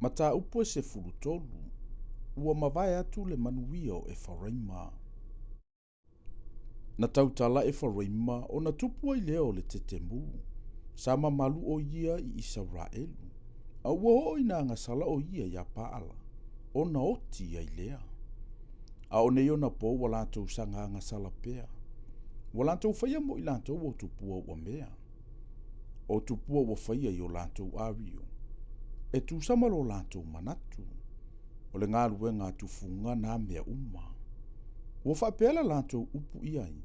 Mata upo se fulutolu, ua mawai atu le manuia o Efaraima. Na tautala Efaraima o na tupu ai leo le tetemu, sama malu o ia i Israelu. A ua o ina ngasala o ia ia paala, o na oti ai lea. A o nei o na po wa lantou sanga ngasala pea. Wa lantou whaia mo i lantou o tupua ua mea. O tupua ua whaia i o lantou ario. E tu samalo lantou manatu. O le ngā lue ngā tufunga nā mea uma. Ua whapela lantou upu iai.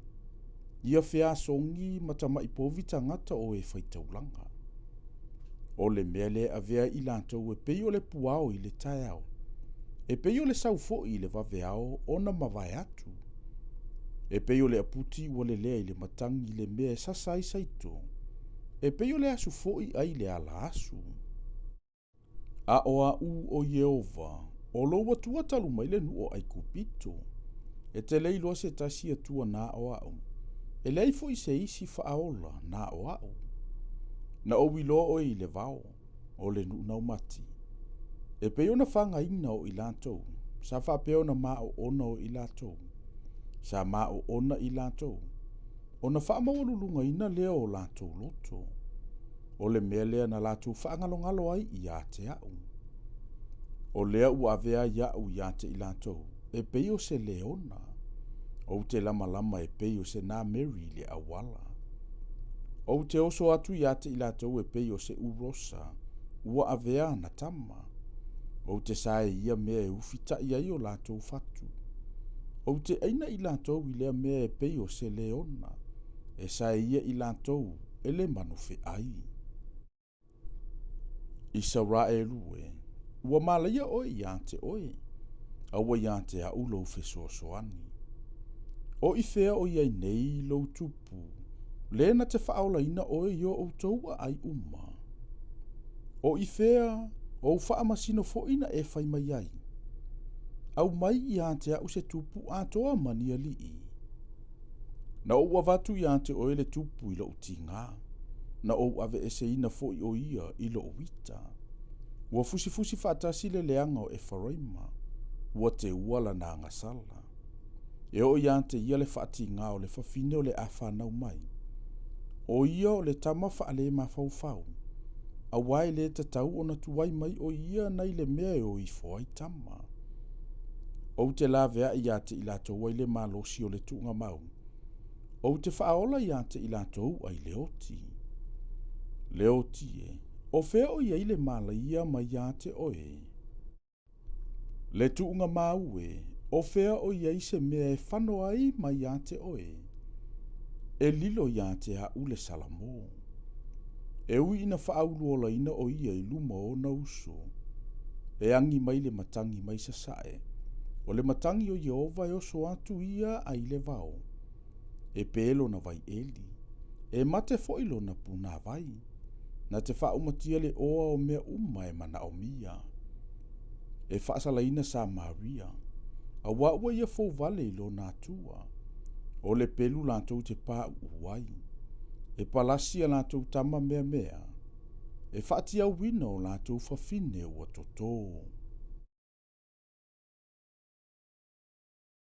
Ia whea songi matama i povita ngata o e whaitaulanga. O le mea le avea i lantou e pei o le puao i le taiao. E pei o le saufo i le vaveao o na mawai atu. E pei o le aputi ua le lea i le matangi i le mea sasa i saito. E pei o le asu foi ai le ala asu. A o a u o Yehova, o lo watua talu mai le nu o ai kupito. E te leilo se tasi atua na o au. E leifo i se isi faaola na o au. Na o wilo o i le vao, o le nu na umati. E pei o na whanga ina o i lantou, sa whapeo na maa o ona o i lantou. Sa maa o ona i lantou. O na whaamawalulunga ina leo o lantou loto. O le mea lea na lantou whaangalongalo ai i ate au. O lea ua avea i au i ate i lantou, e pei o se leona. O te lama lama e pei o se nā Mary le awala. O te oso atu i ate i lantou e pei o se urosa, ua avea na tama. O te sae ia mea e ufita i ai o lantou fatu. O te aina i lantou i lea mea e pei o se leona, e sae ia i lantou e le manufe ai. Israelu e, ua malaia oe i ante oe, a ua i ante a ulo fesoasoani. O i fea o iai nei lo tupu, le na te whaola ina oe i o outoua ai uma. O i fea o whaamasino fo ina e whai mai ai. Au mai i ante a use tupu atoa mania lii. Na o wavatu i ante oe le tupu i lo uti ngā. Na o ave ese ina fo i o ia i lo uita. Ua fusi whaatasi le leanga o Efaraima. Ua te uala na ngasala. E o i ante ia le whaati ngā o le whawhine o le awhanau mai. O ia o le tama whaale ma fau. A wai le tatau o na tuwai mai o ia nei le mea o i foai tama. O te la vea i ate i lato wai le malosi o le tuunga mau. O te whaola i ate i lato ai leoti. Leoti e, o fea o ia i le mala ia mai ate oe. Le tuunga mau e, o fea o ia i se mea e whano ai mai ate oe. E lilo i ate a ule salamo. E ui ina whaulu ola ina o ia i luma o na uso. E angi mai le matangi mai sasae. O le matangi o Yehova e oso atu ia ai le vao. E pelo na vai eli. E mate foilo na puna vai. Na te whaumatia le oa o mea uma e mana o mia. E whaasala ina sa Maria. A waua ia fau vale ilo na tua. O le pelu lantou te pā uai. E palasia lantou tama mea. E whaatia wina o lantou whawhine ua totō.